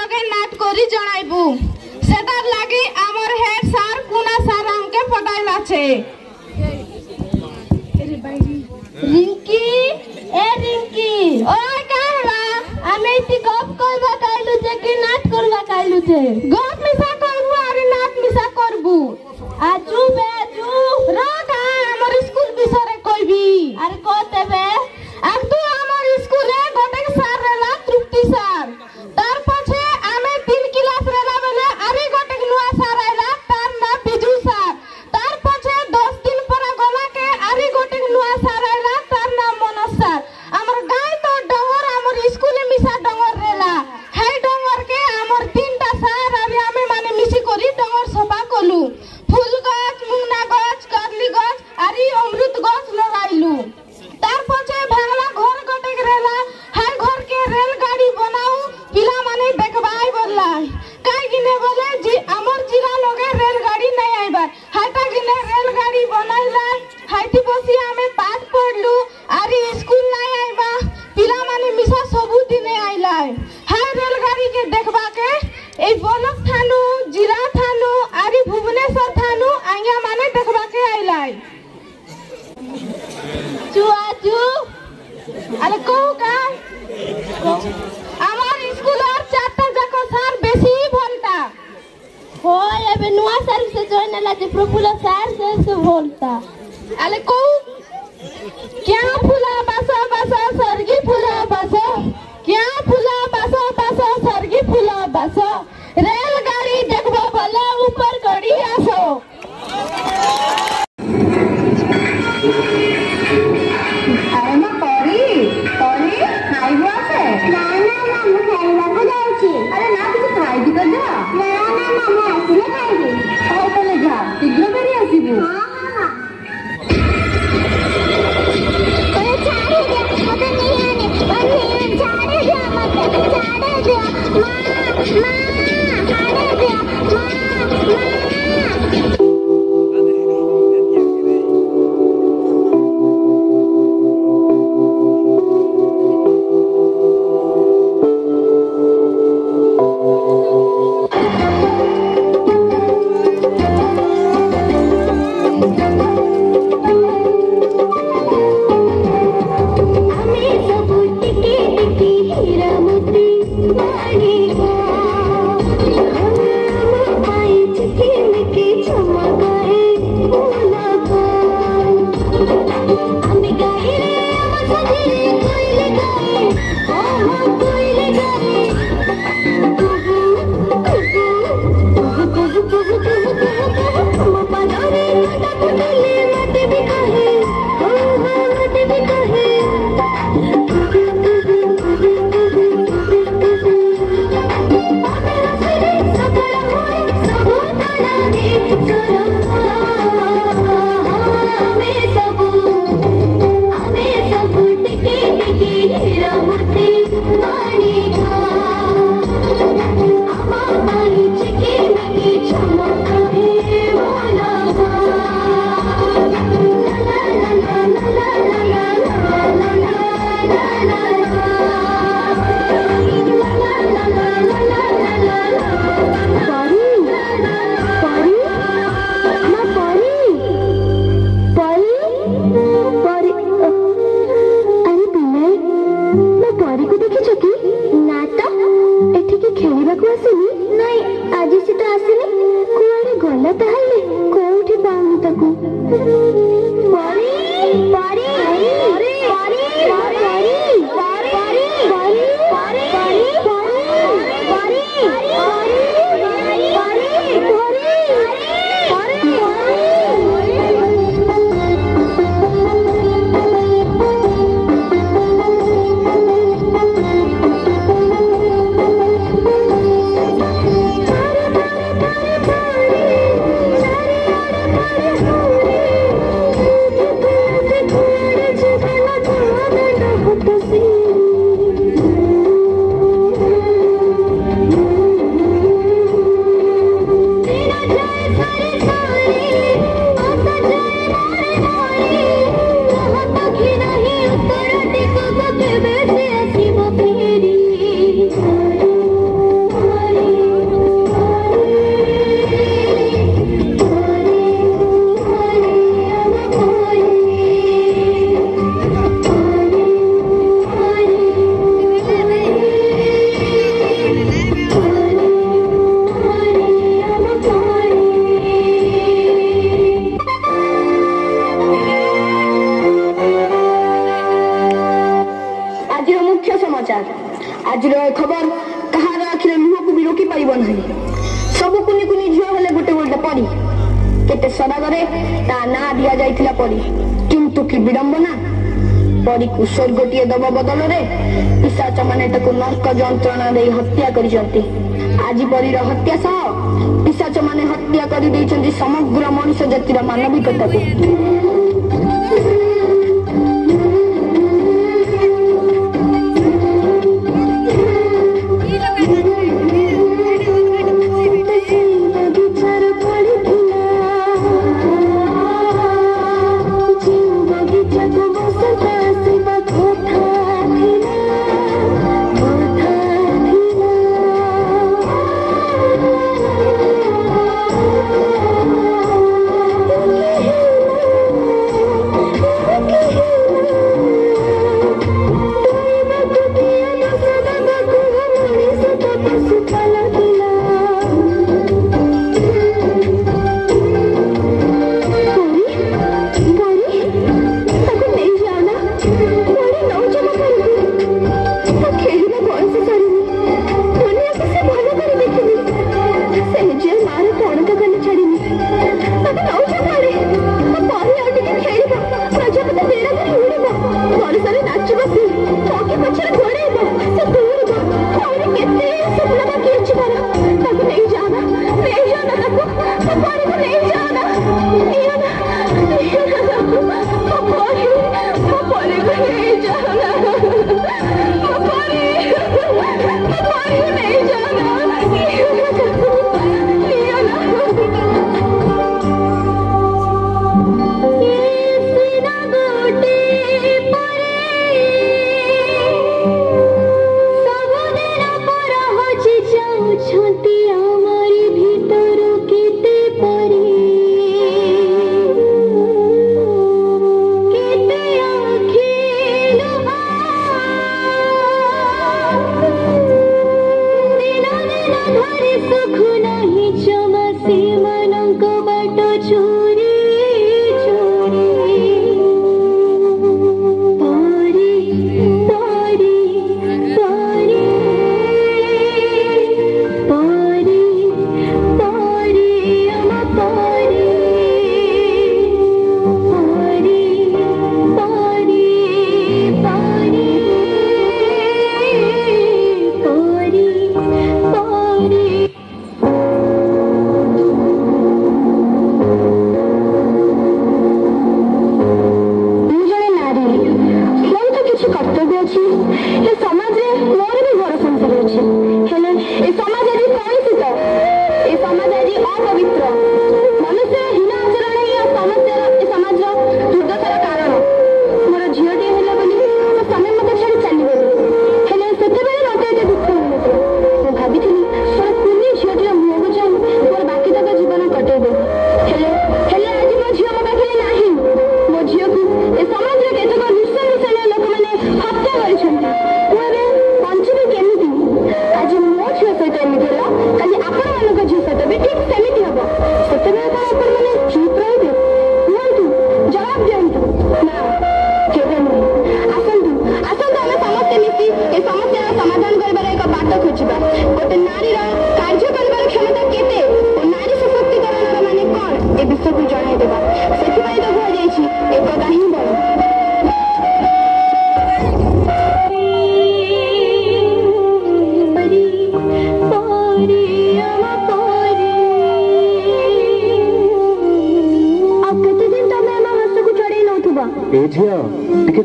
लगे नाट करी जणाइबू सेटार लागी आमर हेड सर कुना सर हमके पटाइला छे। रिंकी ए रिंकी ओय कहला आमे इति गप करबा काइलु जे कि नाट करबा काइलु छे। गप मिसा करबू अरे नाट मिसा करबू आजू बे आजू रखा हमर स्कूल बिसरे कहबी अरे कहते बे अब तू हमर स्कूले गोटे सर रेला तृप्ति सर तार पछे आमे 3 क्लास रेला बेले अरे गोटे नुआ सर आइला तार नाम बिजू सर तार पछे 10 दिन पर गला के अरे गोटे नुआ सर आइला तार नाम मनोज सर हमर गाय तो डंगर हमर स्कूले मिसा डंगर रेला हे डंगर के हमर 3टा सर अरे आमे माने मिसी करी डंगर सफा कलु फूल गछ मुंगना गछ करली गछ अरे अमृत गछ लगाइलु तार पछे भागला घर गोटे रेला हर घर के रेलगाड़ी बनाऊ पिला माने देखबाई बोलला काई गिने बोले जी हमर जिला लोगे रेलगाड़ी नहीं आइबार हाटा गिने रेलगाड़ी बनाइला हाइती बसी हमें पाठ पढ़लु अरे स्कूल नहीं आइबा पिला माने मिसा सबु दिने आइला हर रेलगाड़ी के देखबा के ए बोलक थानु जिला थानु अरे भुवनेश्वर थानु आइया माने देखबा के आइला चुआचू अरे कहू का আমার স্কুলের 4টা যাক স্যার বেশি ভলতা হয় এবে নুয়া স্যার সে জয়েন হলা যে প্রফুল্ল স্যার সে ভলতা আলে कहू क्या फूला बासा बासा सरगी फूला बासा क्या फूला बासा बासा सरगी फूला बासा रेलगाड़ी देखबो भला ऊपर गड़ी आसो ना सब कुनी कुनी झील हेले गोटे गोटे परी केते सदागरे ता ना दिया जाइथिला परी किंतु कि विडंबना परी को स्वर्गटीय दब बदल रे पिशाच माने ताको नरक जंत्रणा दे हत्या करिसंती। आज परीर हत्या सह पिशाच माने हत्या करि दैछंती समग्र मनुष्य जातिर मानविकता को।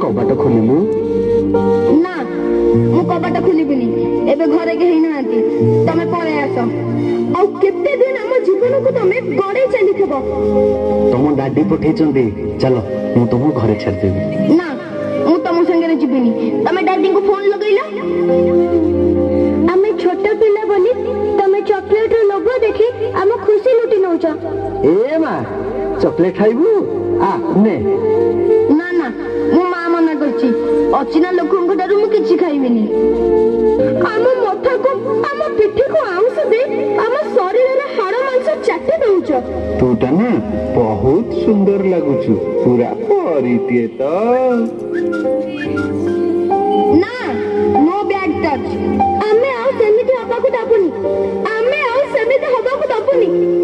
कबाट खोलू ना मु कबाट खोलिबिनी एबे घरे केही नांती तमे पळे आसो आ केते दिन हम जीवन को तमे गड़े चली थबो तुम दादी पठे चंदी चलो मु तुम घरे छाड़ देबी ना मु तुम संगे रे जीबिनी तमे दादी को फोन लगैला हमें छोटा पिला बोली तमे चॉकलेट रो लोगो देखि हम खुशी लुटी नौचा ए मां चॉकलेट खाइबू आ ने ना ना मु मां मना करछि अचिना लोकन को डरु मु किछि खाइबिनी हम मथा को हम पिठी को आउस दे हम शरीर रे हाड़ मांस चाटे दउछ तू त ना बहुत सुंदर लागुछु पूरा परिते त ना नो बैड टच हमें आ सेमिति आपा को डाकुनी हमें ଶୁଭୁନି